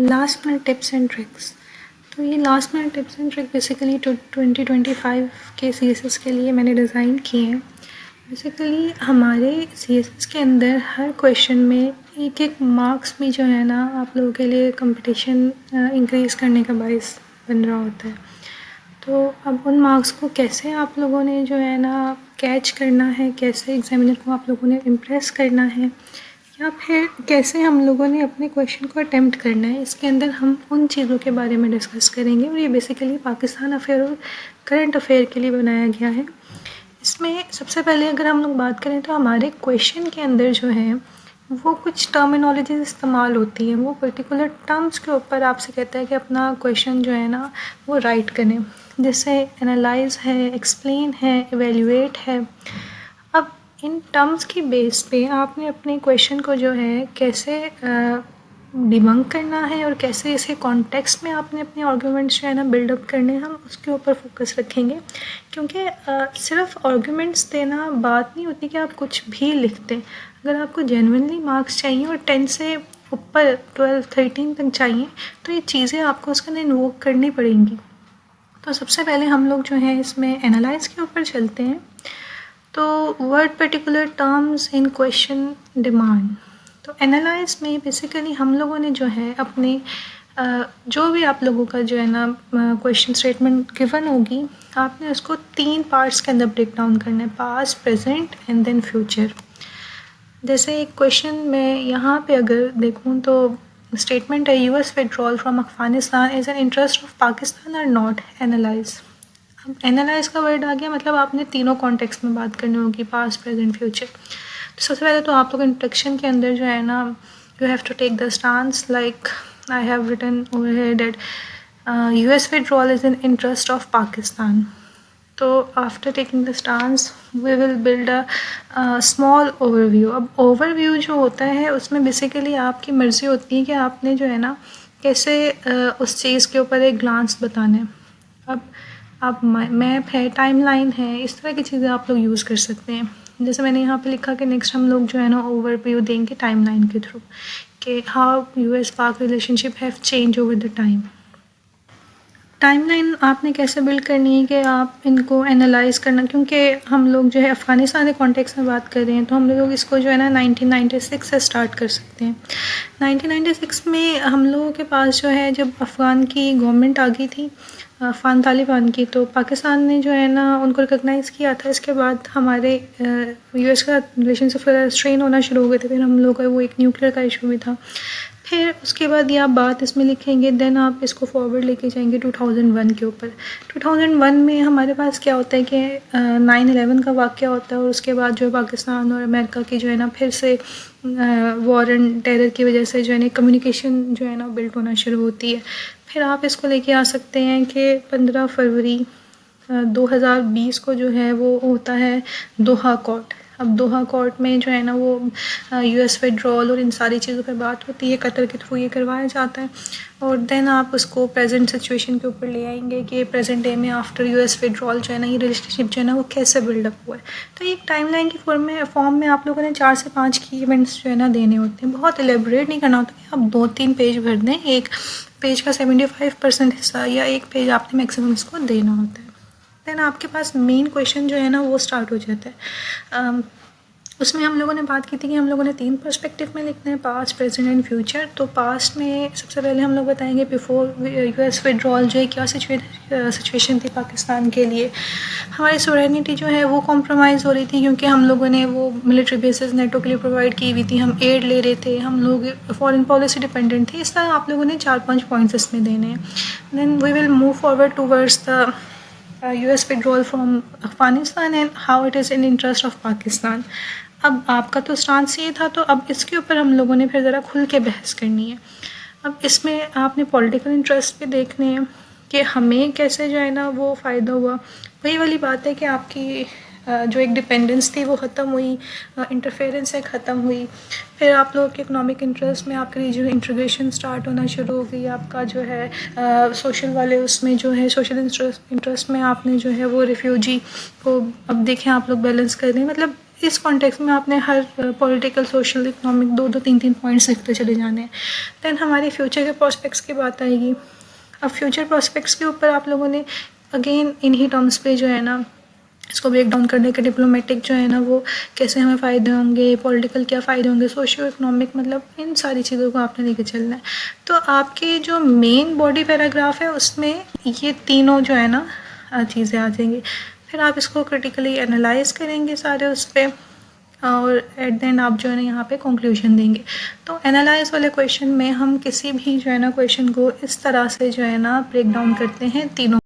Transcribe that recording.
Last minute tips and tricks. तो ये last minute tips and trick basically 2025 के CSS के लिए मैंने डिज़ाइन किए हैं। बेसिकली हमारे CSS के अंदर हर क्वेश्चन में एक एक मार्क्स भी जो है ना आप लोगों के लिए कंपटीशन इंक्रीज़ करने का बायस बन रहा होता है। तो अब उन मार्क्स को कैसे आप लोगों ने जो है ना कैच करना है, कैसे एग्जामिनर को आप लोगों ने इम्प्रेस करना है, या फिर कैसे हम लोगों ने अपने क्वेश्चन को अटेम्प्ट करना है, इसके अंदर हम उन चीज़ों के बारे में डिस्कस करेंगे। और ये बेसिकली पाकिस्तान अफेयर और करंट अफेयर के लिए बनाया गया है। इसमें सबसे पहले अगर हम लोग बात करें तो हमारे क्वेश्चन के अंदर जो है वो कुछ टर्मिनोलॉजीज इस्तेमाल होती हैं। वो पर्टिकुलर टर्म्स के ऊपर आपसे कहता है कि अपना क्वेश्चन जो है ना वो राइट करें, जैसे एनालाइज है, एक्सप्लेन है, इवेल्युएट है। अब इन टर्म्स की बेस पे आपने अपने क्वेश्चन को जो है कैसे डिबंक करना है और कैसे इसके कॉन्टेक्स्ट में आपने अपने आर्गूमेंट्स जो है ना बिल्डअप करने हैं, हम उसके ऊपर फोकस रखेंगे। क्योंकि सिर्फ आर्गूमेंट्स देना बात नहीं होती कि आप कुछ भी लिखते। अगर आपको जेन्युइनली मार्क्स चाहिए और 10 से ऊपर 12 13 तक चाहिए तो ये चीज़ें आपको उसके अंदर इन्वोक करनी पड़ेंगी। तो सबसे पहले हम लोग जो है इसमें एनालाइज के ऊपर चलते हैं। तो word particular terms in question demand. तो एनालाइज में बेसिकली हम लोगों ने जो है अपने जो भी आप लोगों का जो है ना क्वेश्चन स्टेटमेंट गिवन होगी, आपने उसको 3 पार्ट्स के अंदर ब्रेक डाउन करना है, past, present and then future. जैसे एक क्वेश्चन में यहाँ पे अगर देखूँ तो स्टेटमेंट है US withdrawal from Afghanistan is an interest of Pakistan और नॉट। एनालाइज, अब एनालाइज का वर्ड आ गया, मतलब आपने तीनों कॉन्टेक्स्ट में बात करनी होगी, पास्ट, प्रेजेंट, फ्यूचर। तो सबसे पहले तो आप लोग इंट्रोडक्शन के अंदर जो है ना you have to take the stance like I have written over here that US withdrawal is in interest of Pakistan. तो after taking the stance we will build a small overview. अब ओवरव्यू जो होता है उसमें बेसिकली आपकी मर्ज़ी होती है कि आपने जो है ना कैसे उस चीज़ के ऊपर एक ग्लांस बताना है। अब मैप है, टाइमलाइन है, इस तरह की चीज़ें आप लोग यूज़ कर सकते हैं। जैसे मैंने यहाँ पे लिखा कि नेक्स्ट हम लोग जो है ना ओवरव्यू देंगे टाइमलाइन के थ्रू कि हाउ US पाक relationship have change over the time. Timeline आपने कैसे बिल्ड करनी है कि आप इनको एनालाइज करना, क्योंकि हम लोग जो है अफ़गानिस्तान के कॉन्टेक्स्ट में बात कर रहे हैं तो हम लोग इसको जो है ना 1996 से स्टार्ट कर सकते हैं। 1996 में हम लोगों के पास जो है जब अफ़गान की गवर्नमेंट आ गई थी, अफ़गान तालिबान की, तो पाकिस्तान ने जो है ना उनको रिकॉग्नाइज़ किया था। इसके बाद हमारे US का रिलेशनशिप स्ट्रेन होना शुरू हो गए थे। फिर हम लोग का वो एक न्यूक्लियर का इशू भी था। फिर उसके बाद ये आप बात इसमें लिखेंगे, देन आप इसको फॉरवर्ड लेके जाएंगे 2001 के ऊपर। 2001 में हमारे पास क्या होता है कि 9/11 का वाक़या होता है और उसके बाद जो है पाकिस्तान और अमेरिका की जो है ना फिर से वॉर एंड टेरर की वजह से जो है ना कम्युनिकेशन जो है ना बिल्ड होना शुरू होती है। फिर आप इसको लेके आ सकते हैं कि 15 फरवरी 2020 को जो है वो होता है दोहा कोर्ट। अब दोहा कोर्ट में जो है ना वो US विड्रॉल और इन सारी चीज़ों पे बात होती है, कतर के थ्रू ये करवाया जाता है। और देन आप उसको प्रेजेंट सिचुएशन के ऊपर ले आएंगे कि प्रेजेंट डे में आफ्टर US विड्रॉल जो है ना ये रिलेशनशिप जो है ना वो कैसे बिल्डअप हुआ है। तो एक टाइमलाइन की फॉर्म में आप लोगों ने 4 से 5 की इवेंट्स जो है ना देने होते हैं। बहुत एलेबोरेट नहीं करना होता कि आप 2-3 पेज भर दें, एक पेज का 75% हिस्सा या एक पेज आपने मैक्सिमम इसको देना होता है। देन आपके पास मेन क्वेश्चन जो है ना वो स्टार्ट हो जाता है। उसमें हम लोगों ने बात की थी कि हम लोगों ने 3 पर्सपेक्टिव में लिखना है, पास्ट, प्रेजेंट एंड फ्यूचर। तो पास्ट में सबसे पहले हम लोग बताएंगे बिफोर US विड्रॉल जो है क्या सिचुएशन थी पाकिस्तान के लिए। हमारी सोवरेनिटी जो है वो कॉम्प्रोमाइज़ हो रही थी क्योंकि हम लोगों ने वो मिलिट्री बेसिस नेटो के लिए प्रोवाइड की हुई थी, हम एड ले रहे थे, हम लोग फॉरेन पॉलिसी डिपेंडेंट थे। इस तरह आप लोगों ने 4-5 पॉइंट्स इसमें देने हैं। Then we will move forward towards the US withdrawal from Afghanistan and how it is in interest of Pakistan. अब आपका तो स्टांस ये था, तो अब इसके ऊपर हम लोगों ने फिर ज़रा खुल के बहस करनी है। अब इसमें आपने पॉलिटिकल इंटरेस्ट भी देखने हैं कि हमें कैसे जो है ना वो फ़ायदा हुआ। वही वाली बात है कि आपकी जो एक डिपेंडेंस थी वो ख़त्म हुई, इंटरफेरेंस है ख़त्म हुई। फिर आप लोगों के इकोनॉमिक इंटरेस्ट में आपकी रीजनल इंटीग्रेशन स्टार्ट होना शुरू हो गई। आपका जो है सोशल वाले उसमें जो है सोशल इंटरेस्ट में आपने जो है वो रिफ्यूजी को अब देखें आप लोग बैलेंस कर रहे हैं। मतलब इस कॉन्टेक्स्ट में आपने हर पॉलिटिकल, सोशल, इकोनॉमिक 2-2, 3-3 पॉइंट्स लिखते चले जाने हैं। देन हमारे फ्यूचर के प्रॉस्पेक्ट्स की बात आएगी। अब फ्यूचर प्रॉस्पेक्ट्स के ऊपर आप लोगों ने अगेन इन्हीं टर्म्स पे जो है ना इसको ब्रेक डाउन करने के, डिप्लोमेटिक जो है ना वो कैसे हमें फ़ायदे होंगे, पॉलिटिकल क्या फ़ायदे होंगे, सोशियो इकोनॉमिक, मतलब इन सारी चीज़ों को आपने लेके चलना है। तो आपके जो मेन बॉडी पैराग्राफ है उसमें ये तीनों जो है ना चीज़ें आ जाएंगी। फिर आप इसको क्रिटिकली एनालाइज करेंगे सारे उस पर, और एट द एंड आप जो है ना यहाँ पे कंक्लूजन देंगे। तो एनालाइज वाले क्वेश्चन में हम किसी भी जो है ना क्वेश्चन को इस तरह से जो है ना ब्रेक डाउन करते हैं तीनों